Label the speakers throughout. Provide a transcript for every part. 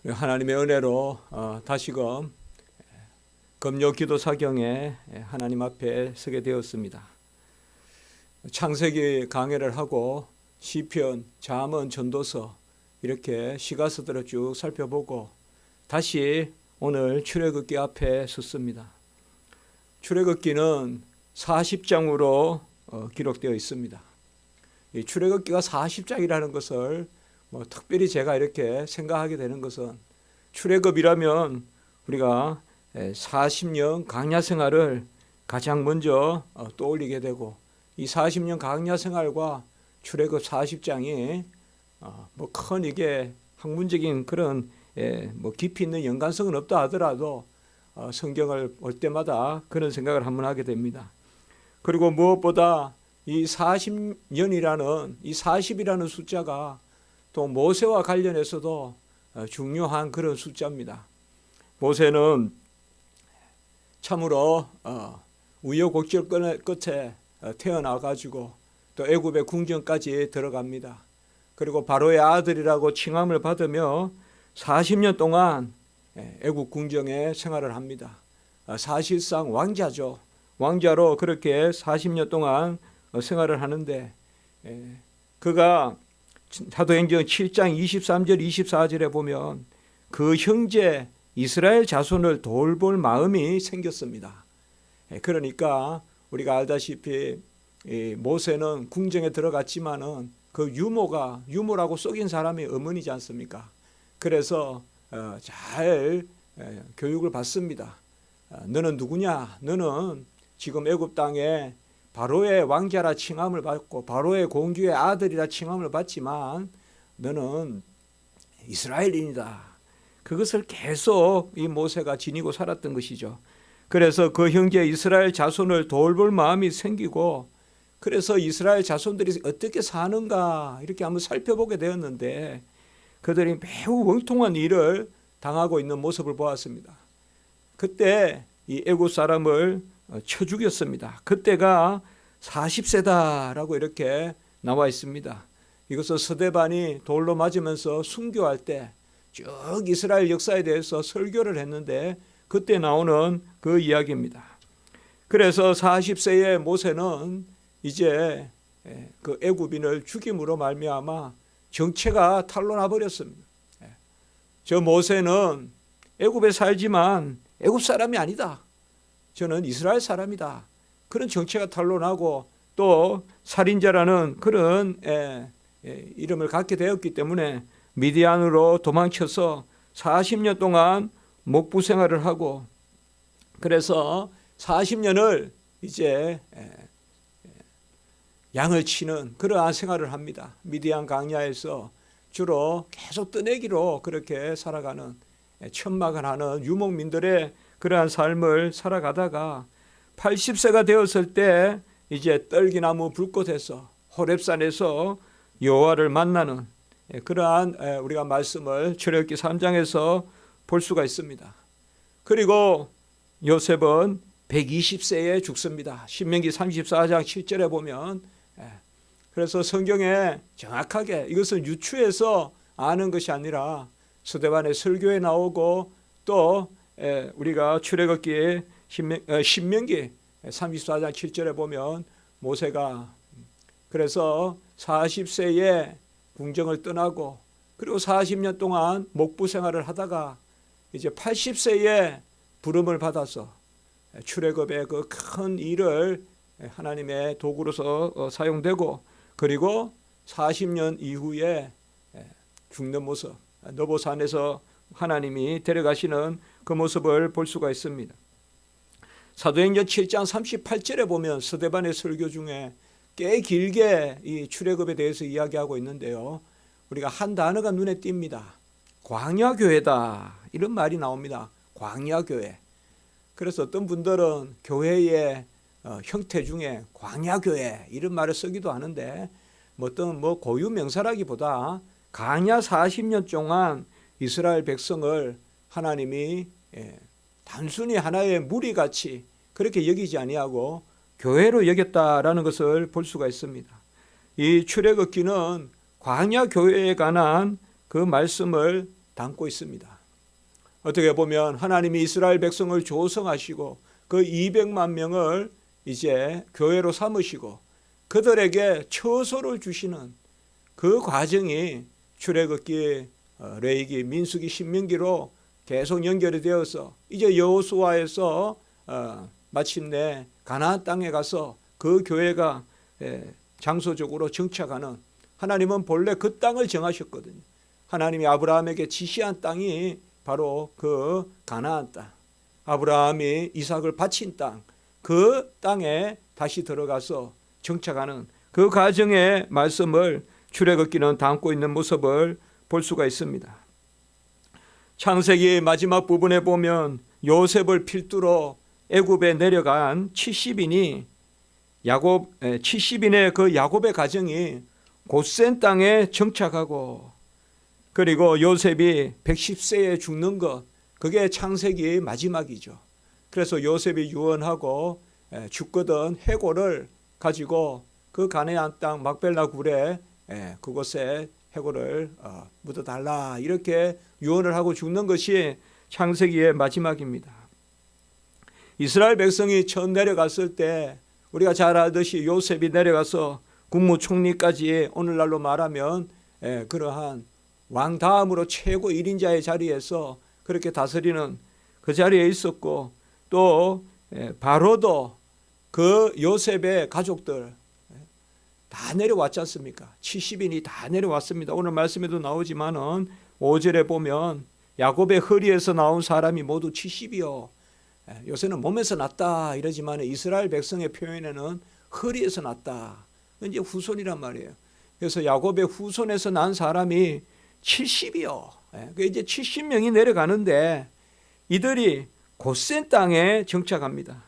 Speaker 1: 하나님의 은혜로 다시금 금요 기도 사경에 하나님 앞에 서게 되었습니다. 창세기 강해를 하고 시편, 잠언, 전도서 이렇게 시가서들을 쭉 살펴보고 다시 오늘 출애굽기 앞에 섰습니다. 출애굽기는 40장으로 기록되어 있습니다. 이 출애굽기가 40장이라는 것을 특별히 제가 이렇게 생각하게 되는 것은 출애굽이라면 우리가 40년 강야 생활을 가장 먼저 떠올리게 되고 이 40년 강야 생활과 출애굽 40장이 큰 이게 학문적인 그런 깊이 있는 연관성은 없다 하더라도 성경을 볼 때마다 그런 생각을 한번 하게 됩니다. 그리고 무엇보다 이 40년이라는 이 40이라는 숫자가 또 모세와 관련해서도 중요한 그런 숫자입니다. 모세는 참으로 우여곡절 끝에 태어나 가지고 또 애굽의 궁전까지 들어갑니다. 그리고 바로의 아들이라고 칭함을 받으며 40년 동안 애굽 궁정에 생활을 합니다. 사실상 왕자죠. 왕자로 그렇게 40년 동안 생활을 하는데 그가 사도행전 7장 23절 24절에 보면 그 형제 이스라엘 자손을 돌볼 마음이 생겼습니다. 그러니까 우리가 알다시피 모세는 궁정에 들어갔지만은 그 유모라고 속인 사람이 어머니지 않습니까? 그래서 잘 교육을 받습니다. 너는 누구냐? 너는 지금 애굽 땅에 바로의 왕자라 칭함을 받고 바로의 공주의 아들이라 칭함을 받지만 너는 이스라엘인이다. 그것을 계속 이 모세가 지니고 살았던 것이죠. 그래서 그 형제 이스라엘 자손을 돌볼 마음이 생기고 그래서 이스라엘 자손들이 어떻게 사는가 이렇게 한번 살펴보게 되었는데 그들이 매우 원통한 일을 당하고 있는 모습을 보았습니다. 그때 이 애굽 사람을 쳐 죽였습니다. 그때가 40세다라고 이렇게 나와 있습니다. 이것은 스데반이 돌로 맞으면서 순교할 때 쭉 이스라엘 역사에 대해서 설교를 했는데 그때 나오는 그 이야기입니다. 그래서 40세의 모세는 이제 그 애굽인을 죽임으로 말미암아 정체가 탄로나 버렸습니다. 저 모세는 애굽에 살지만 애굽 사람이 아니다. 저는 이스라엘 사람이다. 그런 정체가 탄로나고 또 살인자라는 그런 이름을 갖게 되었기 때문에 미디안으로 도망쳐서 40년 동안 목부 생활을 하고 그래서 40년을 이제 양을 치는 그러한 생활을 합니다. 미디안 강야에서 주로 계속 떠내기로 그렇게 살아가는 천막을 하는 유목민들의 그러한 삶을 살아가다가 80세가 되었을 때 이제 떨기나무 불꽃에서 호렙산에서 여호와를 만나는 그러한 우리가 말씀을 출애굽기 3장에서 볼 수가 있습니다. 그리고 요셉은 120세에 죽습니다. 신명기 34장 7절에 보면 그래서 성경에 정확하게 이것은 유추해서 아는 것이 아니라 스데반의 설교에 나오고 또 우리가 출애굽기 신명기 34장 7절에 보면 모세가 그래서 40세에 궁정을 떠나고 그리고 40년 동안 목부 생활을 하다가 이제 80세에 부름을 받아서 출애굽의 그 큰 일을 하나님의 도구로서 사용되고 그리고 40년 이후에 죽는 모습 너보산에서 하나님이 데려가시는 그 모습을 볼 수가 있습니다. 사도행전 7장 38절에 보면 스데반의 설교 중에 꽤 길게 이 출애굽에 대해서 이야기하고 있는데요. 우리가 한 단어가 눈에 띕니다. 광야교회다 이런 말이 나옵니다. 광야교회. 그래서 어떤 분들은 교회의 형태 중에 광야교회 이런 말을 쓰기도 하는데 어떤 고유 명사라기보다 광야 40년 동안 이스라엘 백성을 하나님이 단순히 하나의 무리같이 그렇게 여기지 아니하고 교회로 여겼다라는 것을 볼 수가 있습니다. 이 출애굽기는 광야 교회에 관한 그 말씀을 담고 있습니다. 어떻게 보면 하나님이 이스라엘 백성을 조성하시고 그 200만 명을 이제 교회로 삼으시고 그들에게 처소를 주시는 그 과정이 출애굽기, 레위기, 민수기, 신명기로 계속 연결이 되어서 이제 여호수아에서 마침내 가나안 땅에 가서 그 교회가 장소적으로 정착하는, 하나님은 본래 그 땅을 정하셨거든요. 하나님이 아브라함에게 지시한 땅이 바로 그 가나안 땅, 아브라함이 이삭을 바친 땅, 그 땅에 다시 들어가서 정착하는 그 과정의 말씀을 출애굽기는 담고 있는 모습을 볼 수가 있습니다. 창세기 마지막 부분에 보면 요셉을 필두로 애굽에 내려간 70인의 그 야곱의 가정이 고센 땅에 정착하고, 그리고 요셉이 110세에 죽는 것, 그게 창세기 마지막이죠. 그래서 요셉이 유언하고 죽거든 해골을 가지고 그 가나안 땅 막벨라 굴에 그곳에 해골을 묻어달라, 이렇게 유언을 하고 죽는 것이 창세기의 마지막입니다. 이스라엘 백성이 처음 내려갔을 때 우리가 잘 알듯이 요셉이 내려가서 국무총리까지 오늘날로 말하면 그러한 왕 다음으로 최고 1인자의 자리에서 그렇게 다스리는 그 자리에 있었고, 또 바로도 그 요셉의 가족들 다 내려왔지 않습니까? 70인이 다 내려왔습니다. 오늘 말씀에도 나오지만은 5절에 보면 야곱의 허리에서 나온 사람이 모두 70이요. 요새는 몸에서 났다 이러지만 이스라엘 백성의 표현에는 허리에서 났다. 이제 후손이란 말이에요. 그래서 야곱의 후손에서 난 사람이 70이요. 이제 70명이 내려가는데 이들이 고센 땅에 정착합니다.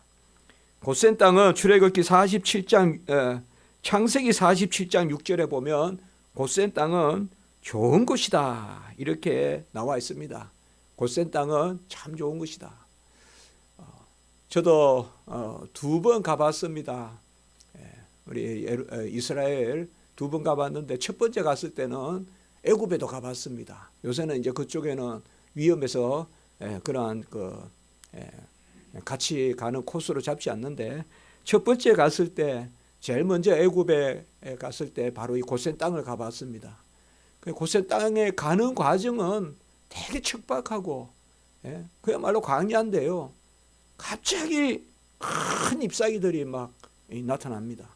Speaker 1: 고센 땅은 출애굽기 47장 창세기 47장 6절에 보면 고센 땅은 좋은 곳이다, 이렇게 나와 있습니다. 고센 땅은 참 좋은 곳이다. 저도 2번 가봤습니다. 우리 이스라엘 2번 가봤는데 첫 번째 갔을 때는 애굽에도 가봤습니다. 요새는 이제 그쪽에는 위험해서 그러한 같이 가는 코스로 잡지 않는데, 첫 번째 갔을 때 제일 먼저 애굽에 갔을 때 바로 이 고센 땅을 가봤습니다. 고센 땅에 가는 과정은 되게 척박하고 그야말로 광야인데요. 갑자기 큰 잎사귀들이 막 나타납니다.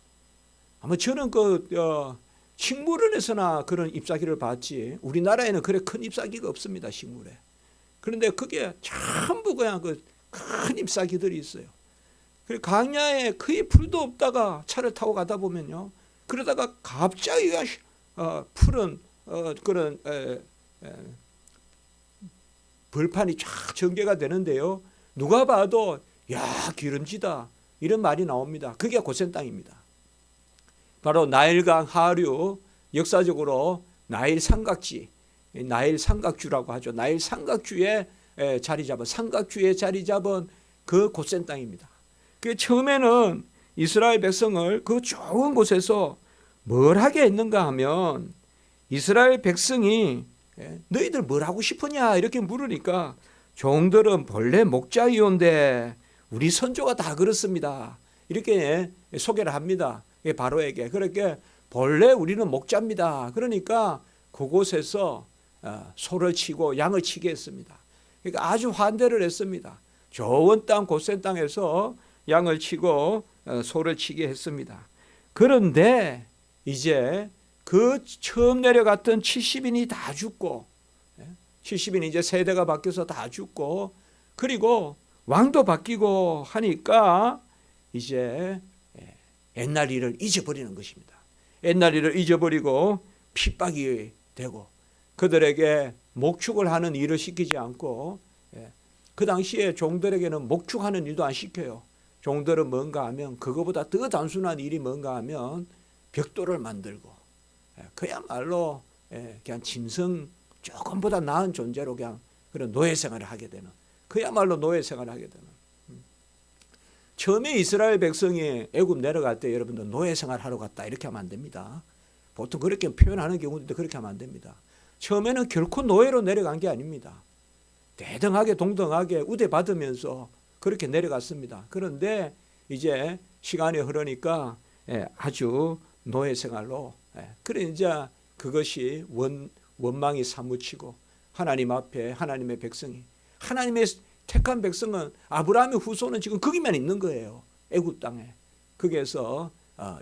Speaker 1: 아마 저는 식물원에서나 그런 잎사귀를 봤지 우리나라에는 그래 큰 잎사귀가 없습니다, 식물에. 그런데 그게 전부 그냥 큰 잎사귀들이 있어요. 그리고 광야에 거의 풀도 없다가 차를 타고 가다 보면요, 그러다가 갑자기 푸른 그런 벌판이 쫙 전개가 되는데요, 누가 봐도 야 기름지다 이런 말이 나옵니다. 그게 고센 땅입니다. 바로 나일강 하류, 역사적으로 나일 삼각지, 나일 삼각주라고 하죠. 나일 삼각주에 자리 잡은 그 고센 땅입니다. 그 처음에는 이스라엘 백성을 그 좋은 곳에서 뭘 하게 했는가 하면, 이스라엘 백성이 너희들 뭘 하고 싶으냐 이렇게 물으니까 종들은 본래 목자이온데 우리 선조가 다 그렇습니다, 이렇게 소개를 합니다. 바로에게. 그렇게 본래 우리는 목자입니다. 그러니까 그곳에서 소를 치고 양을 치게 했습니다. 그러니까 아주 환대를 했습니다. 좋은 땅 고센 땅에서 양을 치고 소를 치게 했습니다. 그런데 이제 그 처음 내려갔던 70인이 다 죽고, 70인이 이제 세대가 바뀌어서 다 죽고, 그리고 왕도 바뀌고 하니까 이제 옛날 일을 잊어버리는 것입니다. 옛날 일을 잊어버리고 핍박이 되고, 그들에게 목축을 하는 일을 시키지 않고, 그 당시에 종들에게는 목축하는 일도 안 시켜요. 종들은 뭔가 하면, 그거보다 더 단순한 일이 뭔가 하면 벽돌을 만들고, 그야말로 그냥 짐승 조금보다 나은 존재로 그냥 그런 노예 생활을 하게 되는, 그야말로 노예 생활을 하게 되는. 처음에 이스라엘 백성이 애굽 내려갈 때 여러분들 노예 생활 하러 갔다 이렇게 하면 안 됩니다. 보통 그렇게 표현하는 경우도 그렇게 하면 안 됩니다. 처음에는 결코 노예로 내려간 게 아닙니다. 대등하게 동등하게 우대받으면서 그렇게 내려갔습니다. 그런데 이제 시간이 흐르니까 아주 노예 생활로 그래 이제 그것이 원망이 사무치고 하나님 앞에 하나님의 백성이 하나님의 택한 백성은 아브라함의 후손은 지금 거기만 있는 거예요. 애굽 땅에. 거기에서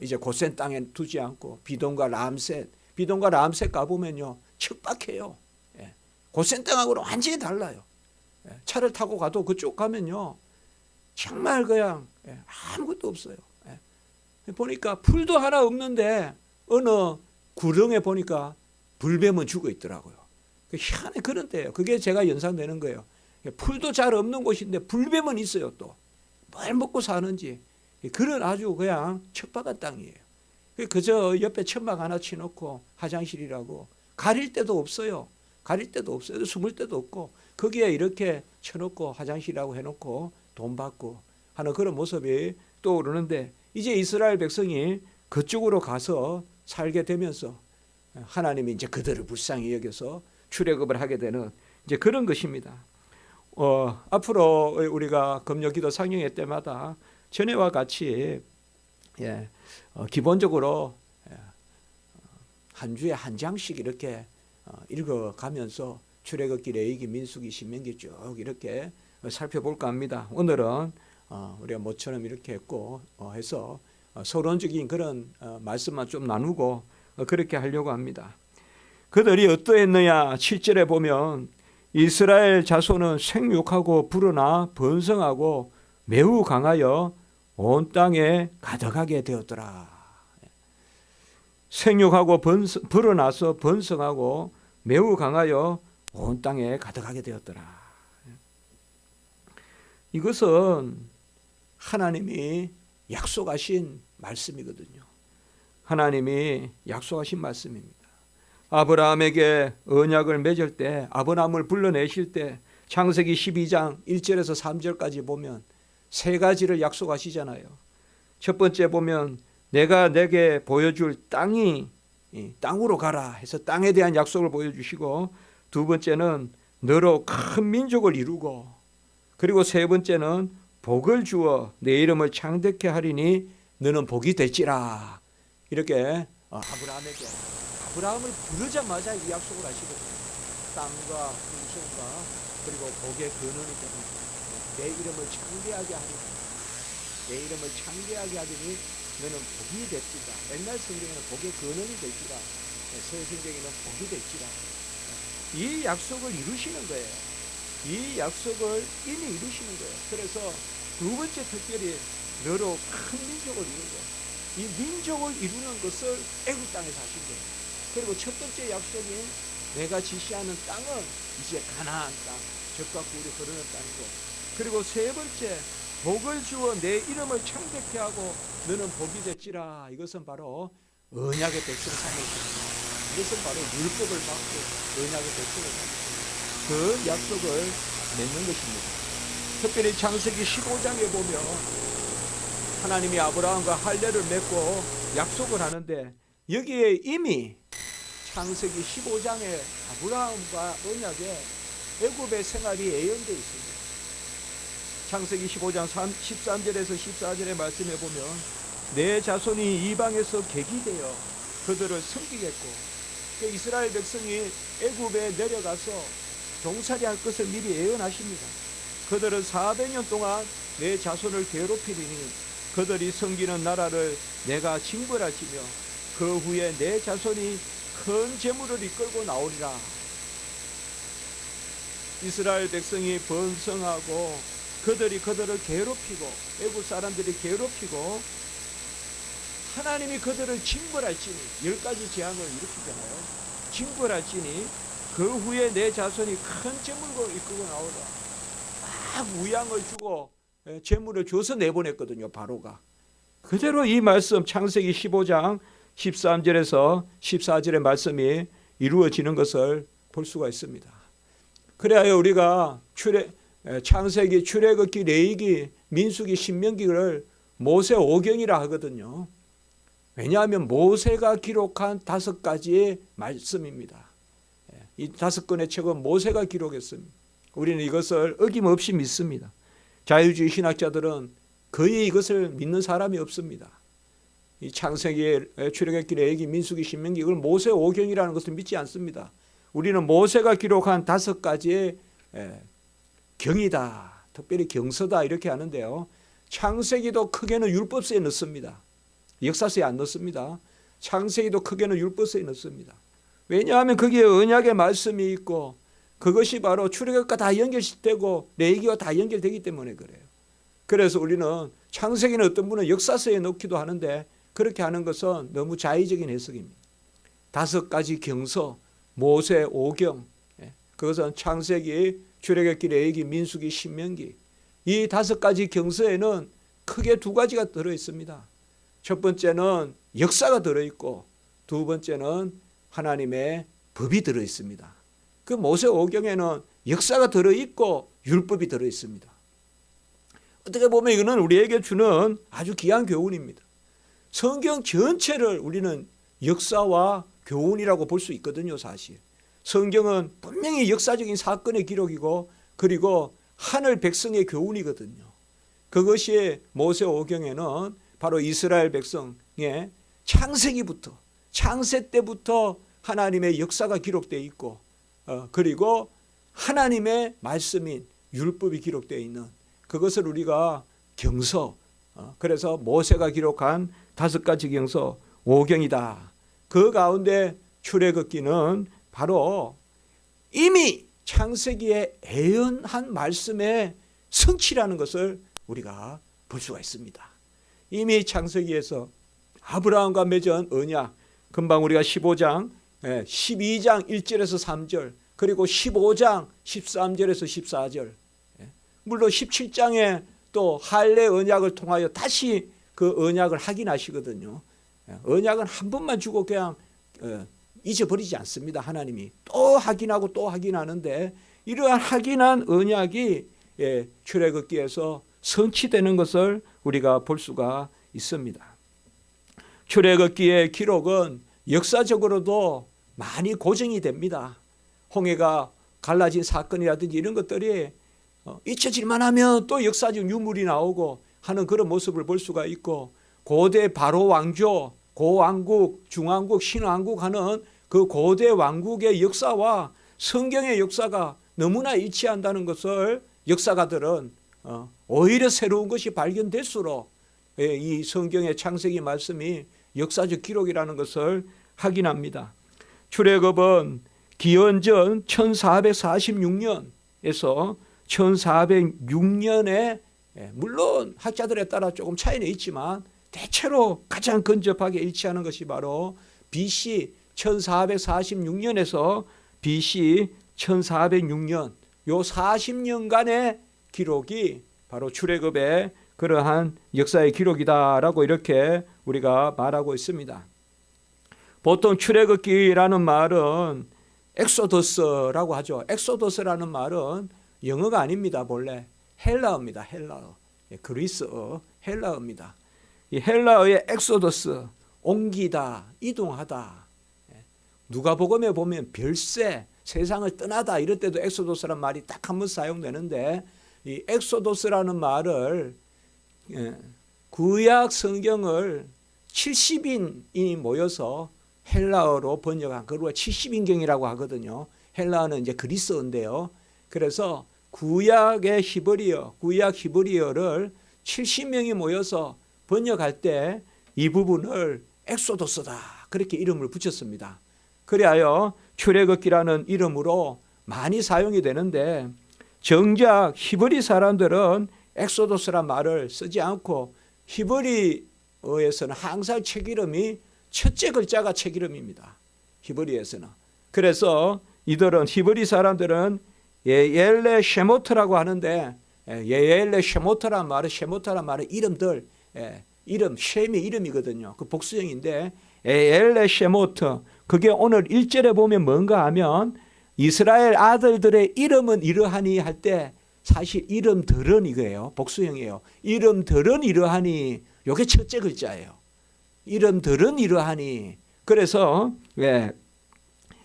Speaker 1: 이제 고센 땅에 두지 않고 비돈과 람셋 가보면요 척박해요. 고센 땅하고는 완전히 달라요. 차를 타고 가도 그쪽 가면요 정말 그냥 아무것도 없어요. 보니까 풀도 하나 없는데 어느 구렁에 보니까 불뱀은 죽어 있더라고요. 희한해 그런 데예요. 그게 제가 연상되는 거예요. 풀도 잘 없는 곳인데 불뱀은 있어요. 또 뭘 먹고 사는지 그런 아주 그냥 척박한 땅이에요. 그저 옆에 천막 하나 치놓고 화장실이라고 가릴 데도 없어요. 숨을 데도 없고 거기에 이렇게 쳐놓고 화장실이라고 해놓고 돈 받고 하는 그런 모습이 떠오르는데 이제 이스라엘 백성이 그쪽으로 가서 살게 되면서 하나님이 이제 그들을 불쌍히 여겨서 출애굽을 하게 되는 이제 그런 것입니다. 앞으로 우리가 금요 기도 상영회 때마다 전에와 같이 기본적으로 한 주에 한 장씩 이렇게 읽어가면서 출애굽기, 레위기, 민수기, 신명기 쭉 이렇게 살펴볼까 합니다. 오늘은 우리가 모처럼 이렇게 했고 해서 서론적인 그런 말씀만 좀 나누고 그렇게 하려고 합니다. 그들이 어떠했느냐 7절에 보면 이스라엘 자손은 생육하고 불어나 번성하고 매우 강하여 온 땅에 가득하게 되었더라. 생육하고 불어나서 번성하고 매우 강하여 온 땅에 가득하게 되었더라. 이것은 하나님이 약속하신 말씀이거든요. 하나님이 약속하신 말씀입니다. 아브라함에게 언약을 맺을 때 아브라함을 불러내실 때 창세기 12장 1절에서 3절까지 보면 세 가지를 약속하시잖아요. 첫 번째 보면 내가 내게 보여줄 땅으로 가라 해서 땅에 대한 약속을 보여주시고 두 번째는 너로 큰 민족을 이루고 그리고 세 번째는 복을 주어 내 이름을 창대케 하리니 너는 복이 될지라 이렇게 아브라함을 부르자마자 이 약속을 하시거든요. 땅과 풍성과 그리고 복의 근원이 되는 내 이름을 창대하게 하리니 너는 복이 될지라. 옛날 성경에는 복의 근원이 될지라, 새 성경에는 복이 될지라. 이 약속을 이루시는 거예요. 이 약속을 이미 이루시는 거예요. 그래서 두 번째 특별히 너로 큰 민족을 이루고 이 민족을 이루는 것을 애굽 땅에서 하신 거예요. 그리고 첫 번째 약속인 내가 지시하는 땅은 이제 가나안 땅, 젖과 꿀이 흐르는 땅이고 그리고 세 번째 복을 주어 내 이름을 창대케 하고 너는 복이 됐지라. 이것은 바로 언약의 백성 삼으십니다. 이것은 바로 율법을 받고 언약의 백성을 삼으십니다. 그 약속을 맺는 것입니다. 특별히 창세기 15장에 보면 하나님이 아브라함과 할례를 맺고 약속을 하는데 여기에 이미 창세기 15장에 아브라함과 언약에 애굽의 생활이 예언되어 있습니다. 창세기 15장 13절에서 14절의 말씀에 보면 내 자손이 이방에서 객이 되어 그들을 섬기겠고 이스라엘 백성이 애굽에 내려가서 종살이할 것을 미리 예언하십니다. 그들은 400년 동안 내 자손을 괴롭히리니 그들이 섬기는 나라를 내가 징벌할지며 그 후에 내 자손이 큰 재물을 이끌고 나오리라. 이스라엘 백성이 번성하고 그들을 괴롭히고 애굽 사람들이 괴롭히고 하나님이 그들을 징벌할지니 10가지 재앙을 일으키잖아요. 징벌할지니 그 후에 내 자손이 큰 재물을 이끌고 나오라. 막 우양을 주고 재물을 줘서 내보냈거든요. 바로가. 그대로 이 말씀 창세기 15장 13절에서 14절의 말씀이 이루어지는 것을 볼 수가 있습니다. 그래야 우리가 창세기, 출애굽기, 레위기, 민수기, 신명기를 모세 오경이라 하거든요. 왜냐하면 모세가 기록한 5가지의 말씀입니다. 이 5권의 책은 모세가 기록했습니다. 우리는 이것을 어김없이 믿습니다. 자유주의 신학자들은 거의 이것을 믿는 사람이 없습니다. 이 창세기, 출애굽기, 레위기, 민수기, 신명기 이걸 모세 오경이라는 것을 믿지 않습니다. 우리는 모세가 기록한 5가지의 경이다, 특별히 경서다 이렇게 하는데요. 창세기도 크게는 율법서에 넣습니다. 역사서에 안 넣습니다. 창세기도 크게는 율법서에 넣습니다. 왜냐하면 거기에 언약의 말씀이 있고 그것이 바로 출애굽과 다 연결되고 레위기와 다 연결되기 때문에 그래요. 그래서 우리는 창세기는 어떤 분은 역사서에 넣기도 하는데 그렇게 하는 것은 너무 자의적인 해석입니다. 5가지 경서, 모세 오경, 그것은 창세기, 출애굽기, 레위기, 민수기, 신명기 이 5가지 경서에는 크게 2가지가 들어있습니다. 첫 번째는 역사가 들어있고 두 번째는 하나님의 법이 들어있습니다. 그 모세 오경에는 역사가 들어있고 율법이 들어있습니다. 어떻게 보면 이거는 우리에게 주는 아주 귀한 교훈입니다. 성경 전체를 우리는 역사와 교훈이라고 볼 수 있거든요. 사실 성경은 분명히 역사적인 사건의 기록이고 그리고 하늘 백성의 교훈이거든요. 그것이 모세 오경에는 바로 이스라엘 백성의 창세기부터 창세 때부터 하나님의 역사가 기록되어 있고 그리고 하나님의 말씀인 율법이 기록되어 있는 그것을 우리가 경서, 그래서 모세가 기록한 5가지 경서 오경이다. 그 가운데 출애굽기는 바로 이미 창세기에 예언한 말씀의 성취라는 것을 우리가 볼 수가 있습니다. 이미 창세기에서 아브라함과 맺은 언약, 금방 우리가 15장, 12장 1절에서 3절, 그리고 15장 13절에서 14절, 물론 17장에 또 할례 언약을 통하여 다시 그 언약을 확인하시거든요. 언약은 한 번만 주고 그냥 잊어버리지 않습니다. 하나님이 또 확인하고 또 확인하는데 이러한 확인한 언약이 출애굽기에서 성취되는 것을 우리가 볼 수가 있습니다. 출애굽기의 기록은 역사적으로도 많이 고증이 됩니다. 홍해가 갈라진 사건이라든지 이런 것들이 잊혀질만 하면 또 역사적 유물이 나오고 하는 그런 모습을 볼 수가 있고 고대 바로 왕조, 고왕국, 중왕국, 신왕국 하는 그 고대 왕국의 역사와 성경의 역사가 너무나 일치한다는 것을 역사가들은 오히려 새로운 것이 발견될수록 이 성경의 창세기 말씀이 역사적 기록이라는 것을 확인합니다. 출애굽은 기원전 1446년에서 1406년에 물론 학자들에 따라 조금 차이는 있지만 대체로 가장 근접하게 일치하는 것이 바로 BC 1446년에서 BC 1406년 요 40년간의 기록이 바로 출애굽의 그러한 역사의 기록이다라고 이렇게 우리가 말하고 있습니다. 보통 출애굽기라는 말은 엑소더스라고 하죠. 엑소더스라는 말은 영어가 아닙니다. 본래 헬라어입니다. 헬라어, 그리스어 헬라어입니다. 이 헬라어의 엑소더스, 옮기다, 이동하다. 누가복음에 보면 별세, 세상을 떠나다 이럴 때도 엑소더스라는 말이 딱 한 번 사용되는데 이 엑소더스라는 말을 구약 성경을 70인이 모여서 헬라어로 번역한 그걸 70인경이라고 하거든요. 헬라어는 이제 그리스어인데요. 그래서 구약의 히브리어, 구약 히브리어를 70명이 모여서 번역할 때 이 부분을 엑소도스다 그렇게 이름을 붙였습니다. 그리하여 출애굽기라는 이름으로 많이 사용이 되는데 정작 히브리 사람들은 엑소도스란 말을 쓰지 않고 히브리어에서는 항상 책 이름이 첫째 글자가 책 이름입니다. 히브리에서는. 그래서 이들은 히브리 사람들은 예엘레 쉐모트라고 하는데 예엘레 쉐모트란 말은 이름들 이름 셈의 이름이거든요. 그 복수형인데 예엘레 쉐모트 그게 오늘 1절에 보면 뭔가 하면 이스라엘 아들들의 이름은 이러하니 할 때 사실 이름들은 이거예요. 복수형이에요. 이름들은 이러하니 이게 첫째 글자예요. 이름들은 이러하니 그래서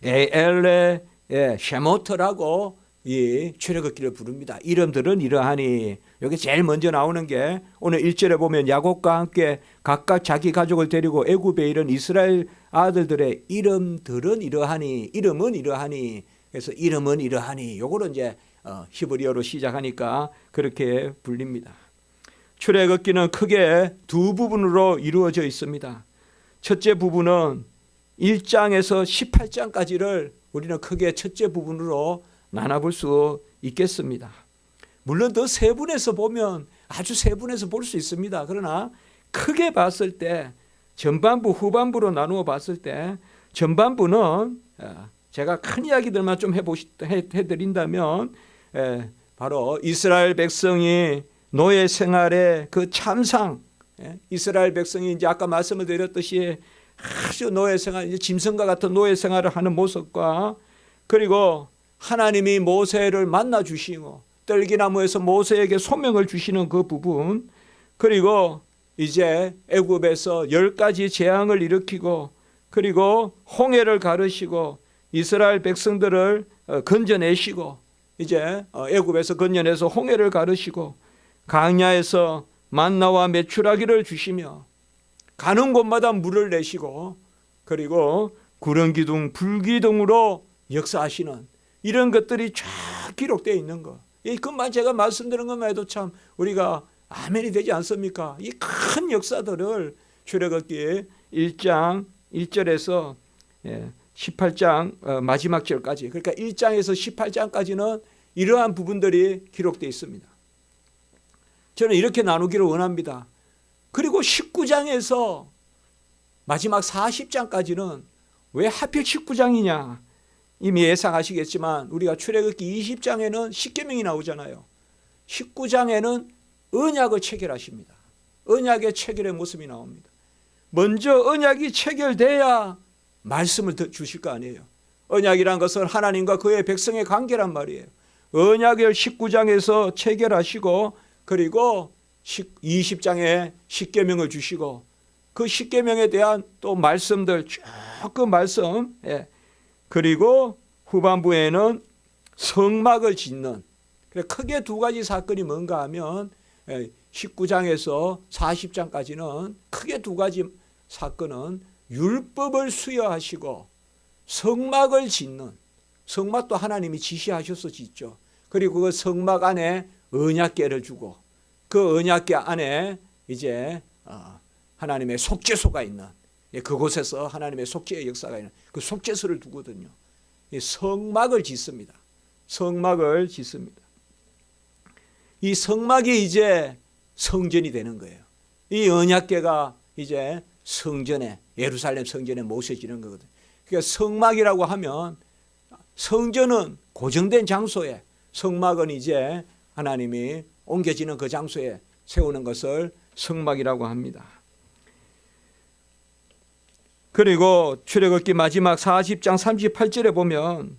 Speaker 1: 예엘레 쉐모터라고 이 출애굽기를 부릅니다. 이름들은 이러하니. 여기 제일 먼저 나오는 게 오늘 1절에 보면 야곱과 함께 각각 자기 가족을 데리고 애굽에 이른 이스라엘 아들들의 이름들은 이러하니, 이름은 이러하니. 그래서 이름은 이러하니. 요거를 이제 히브리어로 시작하니까 그렇게 불립니다. 출애굽기는 크게 두 부분으로 이루어져 있습니다. 첫째 부분은 1장에서 18장까지를 우리는 크게 첫째 부분으로 나눠볼 수 있겠습니다. 물론 더 세분해서 보면 아주 세분해서 볼 수 있습니다. 그러나 크게 봤을 때 전반부 후반부로 나누어 봤을 때 전반부는 제가 큰 이야기들만 좀 해드린다면 바로 이스라엘 백성이 노예 생활의 그 참상, 이스라엘 백성이 이제 아까 말씀을 드렸듯이 아주 노예 생활, 이제 짐승과 같은 노예 생활을 하는 모습과 그리고 하나님이 모세를 만나 주시고 떨기나무에서 모세에게 소명을 주시는 그 부분, 그리고 이제 애굽에서 10가지 재앙을 일으키고 그리고 홍해를 가르시고 이스라엘 백성들을 건져내시고 이제 애굽에서 건져내서 홍해를 가르시고 광야에서 만나와 메추라기를 주시며 가는 곳마다 물을 내시고 그리고 구름 기둥 불 기둥으로 역사하시는 이런 것들이 쫙 기록되어 있는 것. 그것만 제가 말씀드린 것만 해도 참 우리가 아멘이 되지 않습니까? 이 큰 역사들을 출애굽기 1장 1절에서 18장 마지막 절까지, 그러니까 1장에서 18장까지는 이러한 부분들이 기록되어 있습니다. 저는 이렇게 나누기를 원합니다. 그리고 19장에서 마지막 40장까지는 왜 하필 19장이냐? 이미 예상하시겠지만 우리가 출애굽기 20장에는 십계명이 나오잖아요. 19장에는 언약을 체결하십니다. 언약의 체결의 모습이 나옵니다. 먼저 언약이 체결돼야 말씀을 주실 거 아니에요. 언약이란 것은 하나님과 그의 백성의 관계란 말이에요. 언약을 19장에서 체결하시고 그리고 20장에 십계명을 주시고 그 십계명에 대한 또 말씀들 조금 말씀, 그리고 후반부에는 성막을 짓는, 크게 두 가지 사건이 뭔가 하면 19장에서 40장까지는 크게 두 가지 사건은 율법을 수여하시고 성막을 짓는, 성막도 하나님이 지시하셔서 짓죠. 그리고 그 성막 안에 언약궤를 주고 그 언약궤 안에 이제 하나님의 속죄소가 있는, 그곳에서 하나님의 속죄의 역사가 있는 그 속죄소를 두거든요. 성막을 짓습니다. 성막을 짓습니다. 이 성막이 이제 성전이 되는 거예요. 이 언약궤가 이제 성전에, 예루살렘 성전에 모셔지는 거거든요. 그러니까 성막이라고 하면 성전은 고정된 장소에, 성막은 이제 하나님이 옮겨지는 그 장소에 세우는 것을 성막이라고 합니다. 그리고 출애굽기 마지막 40장 38절에 보면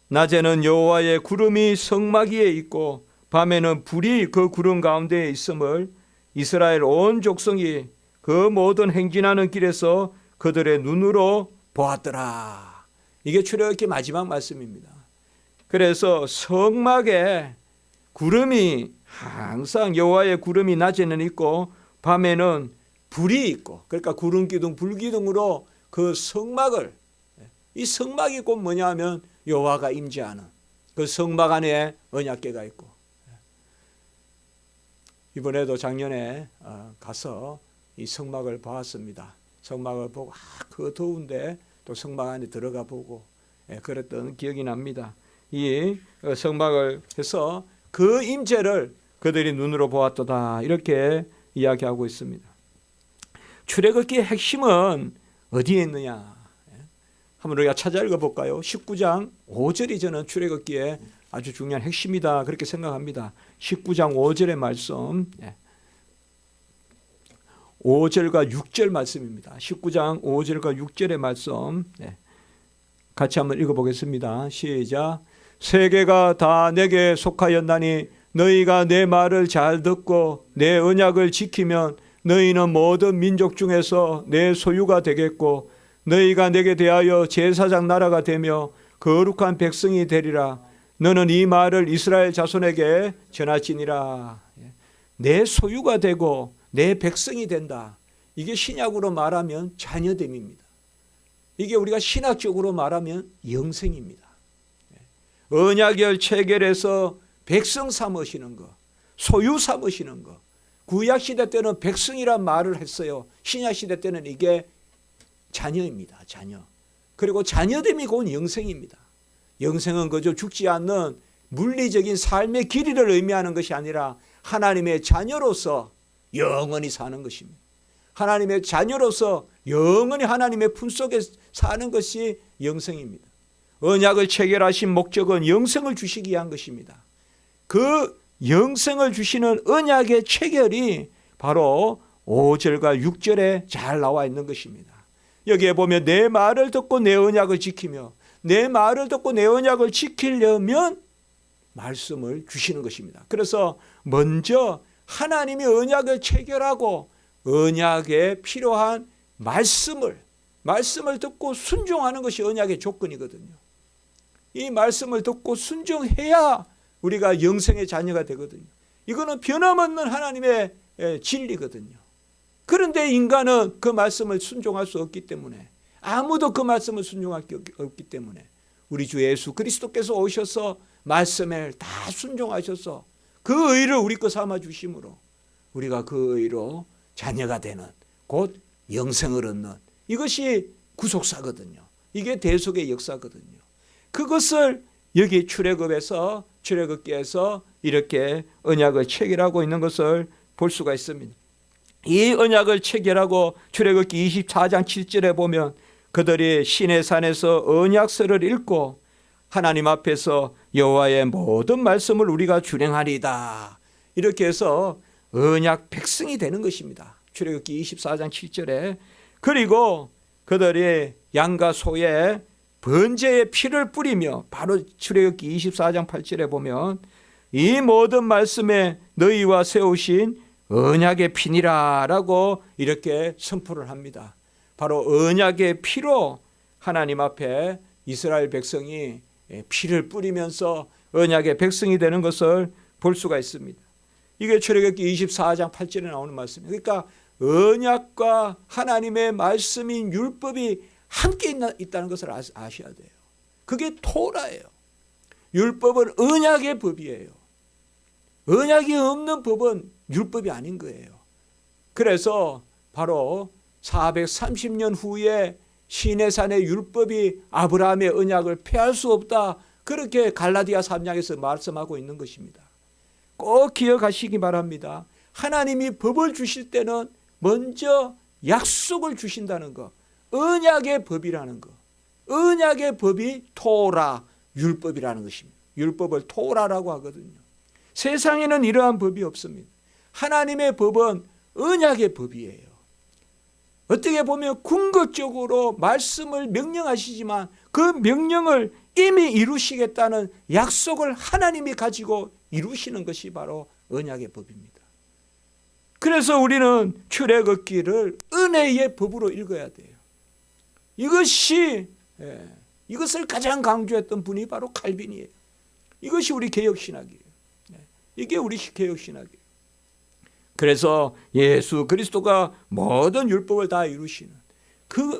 Speaker 1: 낮에는 여호와의 구름이 성막 위에 있고 밤에는 불이 그 구름 가운데에 있음을 이스라엘 온 족속이 그 모든 행진하는 길에서 그들의 눈으로 보았더라. 이게 출애굽기 마지막 말씀입니다. 그래서 성막에 구름이 항상 여호와의 구름이 낮에는 있고 밤에는 불이 있고, 그러니까 구름 기둥 불 기둥으로 그 성막을, 이 성막이 곧 뭐냐 하면 여호와가 임재하는 그 성막 안에 언약궤가 있고, 이번에도 작년에 가서 이 성막을 보았습니다. 성막을 보고 그 더운데 또 성막 안에 들어가 보고 그랬던 기억이 납니다. 이 성막을 해서 그 임재를 그들이 눈으로 보았도다, 이렇게 이야기하고 있습니다. 출애굽기의 핵심은 어디에 있느냐? 한번 우리가 찾아 읽어볼까요? 19장 5절이 저는 출애굽기의 아주 중요한 핵심이다, 그렇게 생각합니다. 19장 5절의 말씀, 5절과 6절 말씀입니다. 19장 5절과 6절의 말씀 같이 한번 읽어보겠습니다. 시작. 세계가 다 내게 속하였나니 너희가 내 말을 잘 듣고 내 언약을 지키면 너희는 모든 민족 중에서 내 소유가 되겠고 너희가 내게 대하여 제사장 나라가 되며 거룩한 백성이 되리라. 너는 이 말을 이스라엘 자손에게 전할지니라. 내 소유가 되고 내 백성이 된다. 이게 신약으로 말하면 자녀됨입니다. 이게 우리가 신학적으로 말하면 영생입니다. 언약을 체결해서 백성 삼으시는 것, 소유 삼으시는 것. 구약시대 때는 백성이란 말을 했어요. 신약시대 때는 이게 자녀입니다. 자녀. 그리고 자녀됨이 곧 영생입니다. 영생은 그저 죽지 않는 물리적인 삶의 길이를 의미하는 것이 아니라 하나님의 자녀로서 영원히 사는 것입니다. 하나님의 자녀로서 영원히 하나님의 품속에 사는 것이 영생입니다. 언약을 체결하신 목적은 영생을 주시기 위한 것입니다. 그 영생을 주시는 언약의 체결이 바로 5절과 6절에 잘 나와 있는 것입니다. 여기에 보면 내 말을 듣고 내 언약을 지키며, 내 말을 듣고 내 언약을 지키려면 말씀을 주시는 것입니다. 그래서 먼저 하나님이 언약을 체결하고 언약에 필요한 말씀을 듣고 순종하는 것이 언약의 조건이거든요. 이 말씀을 듣고 순종해야 우리가 영생의 자녀가 되거든요. 이거는 변함없는 하나님의 진리거든요. 그런데 인간은 그 말씀을 순종할 수 없기 때문에, 아무도 그 말씀을 순종할 수 없기 때문에 우리 주 예수 그리스도께서 오셔서 말씀을 다 순종하셔서 그 의를 우리 거 삼아 주심으로 우리가 그 의로 자녀가 되는, 곧 영생을 얻는, 이것이 구속사거든요. 이게 대속의 역사거든요. 그것을 여기 출애굽기에서 이렇게 언약을 체결하고 있는 것을 볼 수가 있습니다. 이 언약을 체결하고 출애굽기 24장 7절에 보면 그들이 시내산에서 언약서를 읽고 하나님 앞에서 여호와의 모든 말씀을 우리가 준행하리이다. 이렇게 해서 언약 백성이 되는 것입니다. 출애굽기 24장 7절에. 그리고 그들이 양과 소의 번제의 피를 뿌리며, 바로 출애굽기 24장 8절에 보면 이 모든 말씀에 너희와 세우신 언약의 피니라 라고 이렇게 선포를 합니다. 바로 언약의 피로 하나님 앞에 이스라엘 백성이 피를 뿌리면서 언약의 백성이 되는 것을 볼 수가 있습니다. 이게 출애굽기 24장 8절에 나오는 말씀입니다. 그러니까 언약과 하나님의 말씀인 율법이 함께 있다는 것을 아셔야 돼요. 그게 토라예요. 율법은 언약의 법이에요. 언약이 없는 법은 율법이 아닌 거예요. 그래서 바로 430년 후에 시내산의 율법이 아브라함의 언약을 폐할 수 없다, 그렇게 갈라디아 3장에서 말씀하고 있는 것입니다. 꼭 기억하시기 바랍니다. 하나님이 법을 주실 때는 먼저 약속을 주신다는 것, 언약의 법이라는 것. 언약의 법이 토라, 율법이라는 것입니다. 율법을 토라라고 하거든요. 세상에는 이러한 법이 없습니다. 하나님의 법은 언약의 법이에요. 어떻게 보면 궁극적으로 말씀을 명령하시지만 그 명령을 이미 이루시겠다는 약속을 하나님이 가지고 이루시는 것이 바로 언약의 법입니다. 그래서 우리는 출애굽기를 은혜의 법으로 읽어야 돼요. 이것을 가장 강조했던 분이 바로 칼빈이에요. 이것이 우리 개혁신학이에요. 이게 우리 개혁신학이에요. 그래서 예수 그리스도가 모든 율법을 다 이루시는,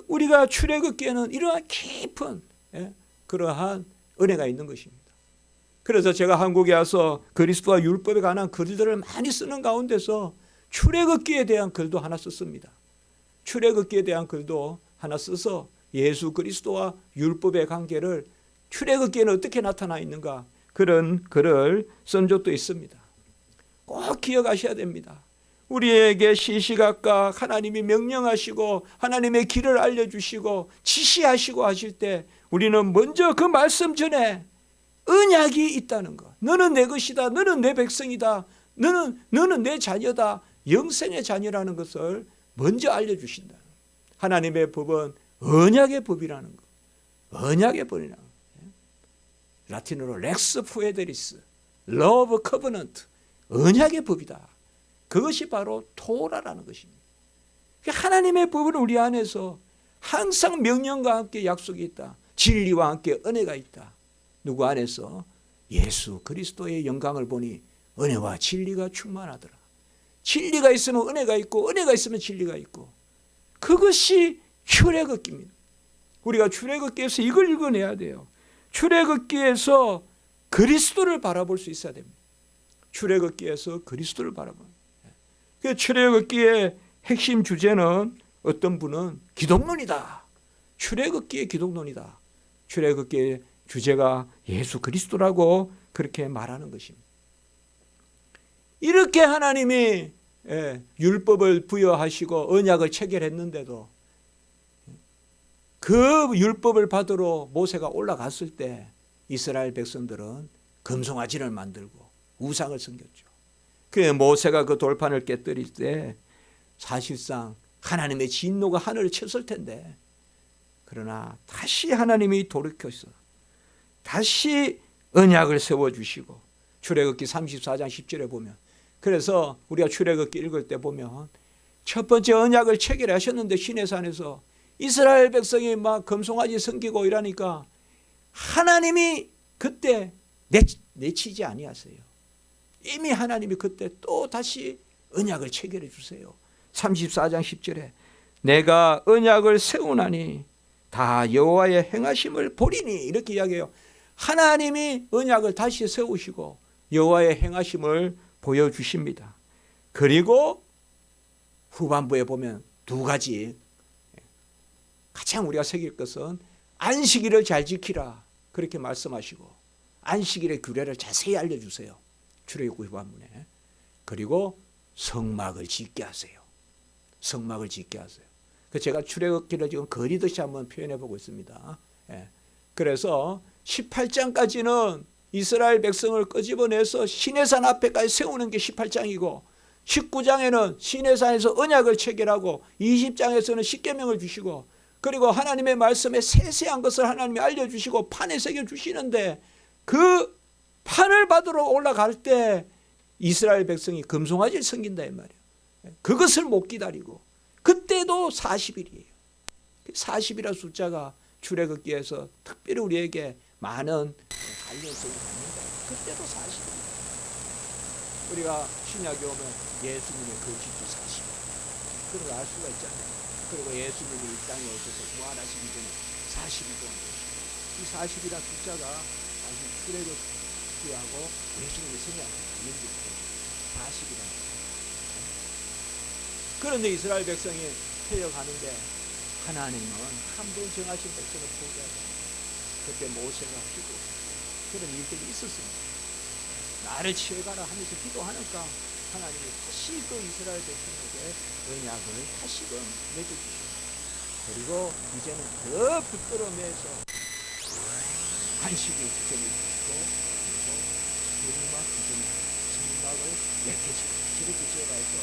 Speaker 1: 우리가 출애굽기에는 이러한 깊은 그러한 은혜가 있는 것입니다. 그래서 제가 한국에 와서 그리스도와 율법에 관한 글들을 많이 쓰는 가운데서 출애굽기에 대한 글도 하나 썼습니다. 출애굽기에 대한 글도 하나 써서 예수 그리스도와 율법의 관계를 출애굽기에는 어떻게 나타나 있는가, 그런 글을 쓴 적도 있습니다. 꼭 기억하셔야 됩니다. 우리에게 시시각각 하나님이 명령하시고 하나님의 길을 알려주시고 지시하시고 하실 때 우리는 먼저 그 말씀 전에 언약이 있다는 것, 너는 내 것이다, 너는 내 백성이다, 너는 내 자녀다, 영생의 자녀라는 것을 먼저 알려주신다. 하나님의 법은 언약의 법이라는 것, 언약의 법이라는 것. 라틴어로 렉스 푸에데리스, 러브 커버넌트, 언약의 법이다. 그것이 바로 토라라는 것입니다. 하나님의 법은 우리 안에서 항상 명령과 함께 약속이 있다. 진리와 함께 은혜가 있다. 누구 안에서? 예수 그리스도의 영광을 보니 은혜와 진리가 충만하더라. 진리가 있으면 은혜가 있고 은혜가 있으면 진리가 있고, 그것이 출애굽기입니다. 우리가 출애굽기에서 이걸 읽어내야 돼요. 출애굽기에서 그리스도를 바라볼 수 있어야 됩니다. 출애굽기에서 그리스도를 바라보는. 그 출애굽기의 핵심 주제는 어떤 분은 기독론이다. 출애굽기의 기독론이다. 출애굽기의 주제가 예수 그리스도라고 그렇게 말하는 것입니다. 이렇게 하나님이 율법을 부여하시고 언약을 체결했는데도 그 율법을 받으러 모세가 올라갔을 때 이스라엘 백성들은 금송아지를 만들고 우상을 섬겼죠. 그래 모세가 그 돌판을 깨뜨릴 때 사실상 하나님의 진노가 하늘을 쳤을 텐데, 그러나 다시 하나님이 돌이켜서 다시 언약을 세워주시고, 출애굽기 34장 10절에 보면, 그래서 우리가 출애굽기 읽을 때 보면 첫 번째 언약을 체결하셨는데 시내산에서 이스라엘 백성이 막 금송아지 섬기고 이러니까 하나님이 그때 내치지 아니하세요. 이미 하나님이 그때 또 다시 언약을 체결해 주세요. 34장 10절에 내가 언약을 세우나니 다 여호와의 행하심을 보리니, 이렇게 이야기해요. 하나님이 언약을 다시 세우시고 여호와의 행하심을 보여주십니다. 그리고 후반부에 보면 두 가지, 가장 우리가 새길 것은 안식일을 잘 지키라 그렇게 말씀하시고, 안식일의 규례를 자세히 알려주세요. 출애굽기 후반부에. 그리고 성막을 짓게 하세요. 성막을 짓게 하세요. 제가 출애굽기를 지금 그리듯이 한번 표현해 보고 있습니다. 그래서 18장까지는 이스라엘 백성을 끄집어내서 시내산 앞에까지 세우는 게 18장이고, 19장에는 시내산에서 언약을 체결하고, 20장에서는 십계명을 주시고, 그리고 하나님의 말씀에 세세한 것을 하나님이 알려주시고 판에 새겨주시는데, 그 판을 받으러 올라갈 때 이스라엘 백성이 금송아지를 섬긴다 이 말이에요. 그것을 못 기다리고 그때도 40일이에요. 40이라는 숫자가 출애굽기에서 특별히 우리에게 많은 관련성이 있는데, 그때도 40일. 우리가 신약에 오면 예수님의 그 지주 40일, 그걸 알 수가 있잖아요. 그리고 예수님이 이 땅에 오셔서 부활하시기 전에 40일 동안, 이 40이라는 숫자가 사실 출애굽기하고 예수님의 성향이 연결돼요. 40이라는. 그런데 이스라엘 백성이 퇴역하는데 하나님은 한 번 정하신 백성을 포기하지 않아요. 그때 모세가 기도, 그런 일들이 있었습니다. 나를 취해가라 하면서 기도하니까 하나님이 다시 그 이스라엘 백성에게 언약을 다시금 맺어주시고, 그리고 이제는 더 붙들어 매서 안식일 지정해주시고, 그리고 성막을 맺혀주시고, 저렇게 지어가서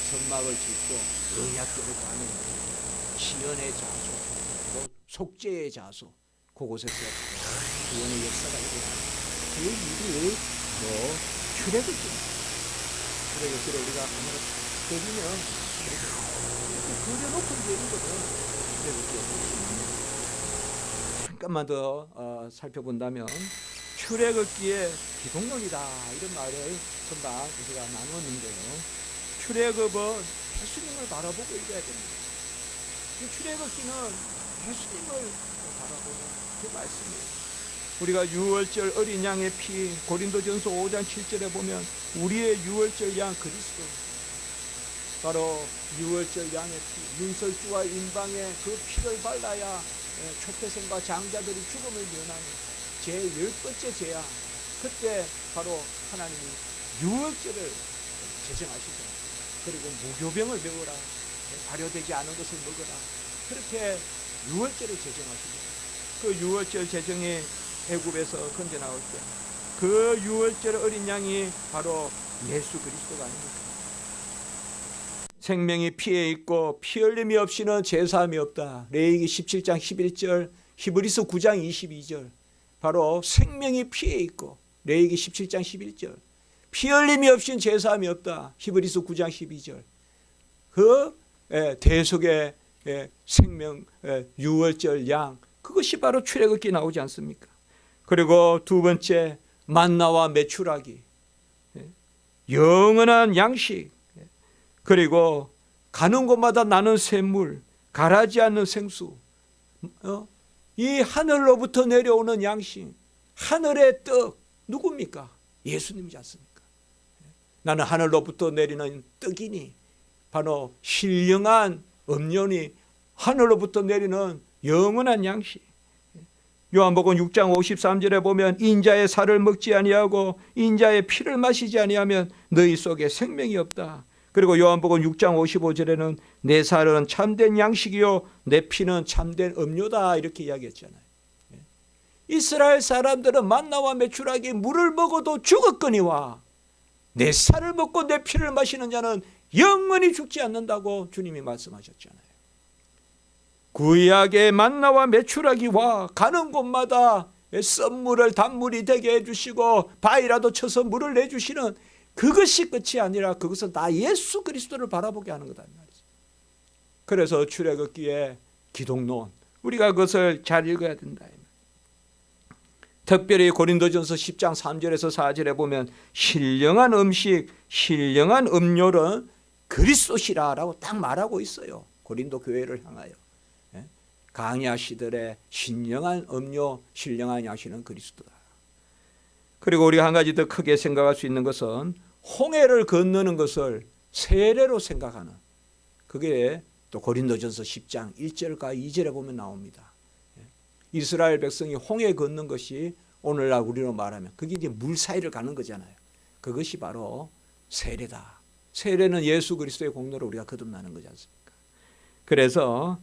Speaker 1: 성막을 짓고 언약궤를 가는 시연의 자소, 속죄의 자소, 그곳에서 구원의 역사가 일어나는 그 일이 출애굽기입니다. 출애굽기를 우리가 하나로 때리면 그려놓고 되는거든. 출애굽기 잠깐만 더 살펴본다면, 출애굽기의 기독론이다 이런 말을 금방 우리가 나누었는데요. 출애굽은 예수님을 바라보고 읽어야 됩니다. 출애굽기는 예수님을 바라보는 그 말씀이에요. 우리가 유월절 어린 양의 피, 고린도전서 5장 7절에 보면 우리의 유월절 양 그리스도, 바로 유월절 양의 피, 윤설주와 인방의 그 피를 발라야 초태생과 장자들이 죽음을 면하는 제 10번째 제야. 그때 바로 하나님이 유월절을 제정하시죠. 그리고 무교병을 먹어라, 발효되지 않은 것을 먹어라, 그렇게 유월절을 제정하시고, 그 유월절 제정이 애굽에서 건져 나올 때 그 유월절 어린 양이 바로 예수 그리스도가 아닙니까? 생명이 피에 있고 피 흘림이 없이는 제사함이 없다. 레위기 17장 11절, 히브리서 9장 22절. 바로 생명이 피에 있고, 레위기 17장 11절, 피 흘림이 없이는 제사함이 없다. 히브리서 9장 12절. 그 대속의 생명 유월절 양, 그것이 바로 출애굽기 나오지 않습니까? 그리고 두 번째 만나와 메추라기, 영원한 양식, 그리고 가는 곳마다 나는 샘물, 가라지 않는 생수, 이 하늘로부터 내려오는 양식, 하늘의 떡, 누굽니까? 예수님이지 않습니까? 나는 하늘로부터 내리는 떡이니, 바로 신령한 음료니, 하늘로부터 내리는 영원한 양식. 요한복음 6장 53절에 보면 인자의 살을 먹지 아니하고 인자의 피를 마시지 아니하면 너희 속에 생명이 없다. 그리고 요한복음 6장 55절에는 내 살은 참된 양식이요 내 피는 참된 음료다, 이렇게 이야기했잖아요. 이스라엘 사람들은 만나와 메추라기 물을 먹어도 죽었거니와 내 살을 먹고 내 피를 마시는 자는 영원히 죽지 않는다고 주님이 말씀하셨잖아요. 구약의 만나와 메추라기와 가는 곳마다 썬물을 단물이 되게 해주시고 바위라도 쳐서 물을 내주시는 그것이 끝이 아니라 그것은 다 예수 그리스도를 바라보게 하는 거다 말이죠. 그래서 출애굽기의 기독론, 우리가 그것을 잘 읽어야 된다. 특별히 고린도전서 10장 3절에서 4절에 보면 신령한 음식, 신령한 음료는 그리스도시라라고 딱 말하고 있어요. 고린도 교회를 향하여. 강야시들의 신령한 음료, 신령한 양식은 그리스도다. 그리고 우리가 한 가지 더 크게 생각할 수 있는 것은 홍해를 건너는 것을 세례로 생각하는, 그게 또 고린도전서 10장 1절과 2절에 보면 나옵니다. 이스라엘 백성이 홍해 건넌 것이 오늘날 우리로 말하면 그게 이제 물 사이를 가는 거잖아요. 그것이 바로 세례다. 세례는 예수 그리스도의 공로로 우리가 거듭나는 거지 않습니까? 그래서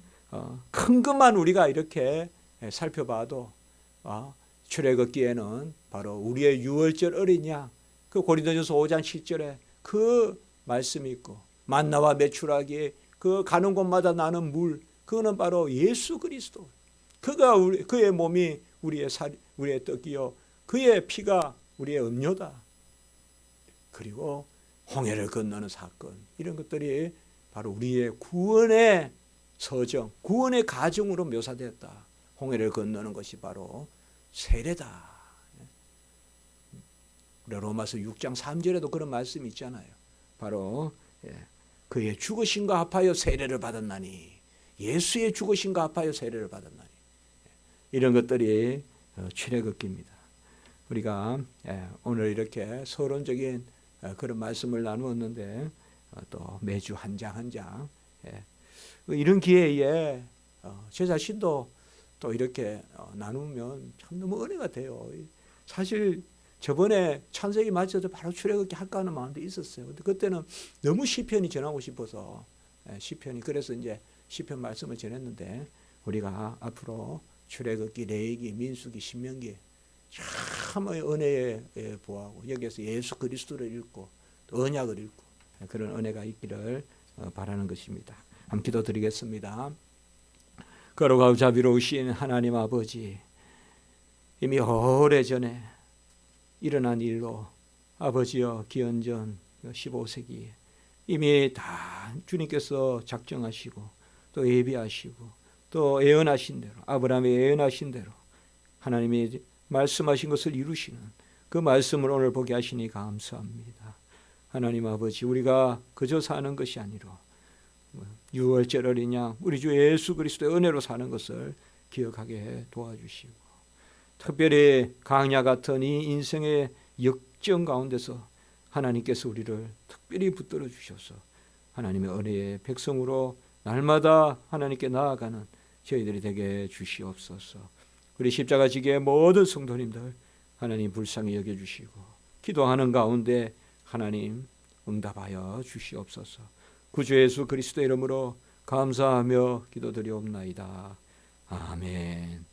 Speaker 1: 큰 것만 우리가 이렇게 살펴봐도 출애굽기에는 바로 우리의 유월절 어린 양, 그 고린도전서 5장 7절에 그 말씀이 있고, 만나와 메추라기, 그 가는 곳마다 나는 물, 그거는 바로 예수 그리스도. 그의 몸이 우리의 떡이요 그의 피가 우리의 음료다. 그리고 홍해를 건너는 사건, 이런 것들이 바로 우리의 구원의 서정, 구원의 가정으로 묘사되었다. 홍해를 건너는 것이 바로 세례다. 로마서 6장 3절에도 그런 말씀이 있잖아요. 바로 그의 죽으심과 합하여 세례를 받았나니, 예수의 죽으심과 합하여 세례를 받았나니, 이런 것들이 출애굽기입니다. 우리가 오늘 이렇게 서론적인 그런 말씀을 나누었는데, 또 매주 한 장 한 장 이런 기회에 제 자신도 또 이렇게 나누면 참 너무 은혜가 돼요. 사실 저번에 창세기 맞춰서 바로 출애굽기 할까 하는 마음도 있었어요. 근데 그때는 너무 시편이 전하고 싶어서 시편이, 그래서 이제 시편 말씀을 전했는데, 우리가 앞으로 출애굽기, 레위기, 민수기, 신명기 참 은혜에 보하고 여기에서 예수 그리스도를 읽고 또 언약을 읽고 그런 은혜가 있기를 바라는 것입니다. 한번 기도드리겠습니다. 거룩하고 자비로우신 하나님 아버지, 이미 오래전에 일어난 일로 아버지여 기원전 15세기에 이미 다 주님께서 작정하시고 또 예비하시고 또 예언하신 대로, 아브라함의 예언하신 대로 하나님이 말씀하신 것을 이루시는 그 말씀을 오늘 보게 하시니 감사합니다. 하나님 아버지, 우리가 그저 사는 것이 아니라 유월절 어린 양 우리 주 예수 그리스도의 은혜로 사는 것을 기억하게 도와주시고, 특별히 강야 같은 이 인생의 역정 가운데서 하나님께서 우리를 특별히 붙들어 주셔서 하나님의 은혜의 백성으로 날마다 하나님께 나아가는 저희들이 되게 주시옵소서. 우리 십자가 지기의 모든 성도님들 하나님 불쌍히 여겨주시고, 기도하는 가운데 하나님 응답하여 주시옵소서. 구주 예수 그리스도의 이름으로 감사하며 기도드리옵나이다. 아멘.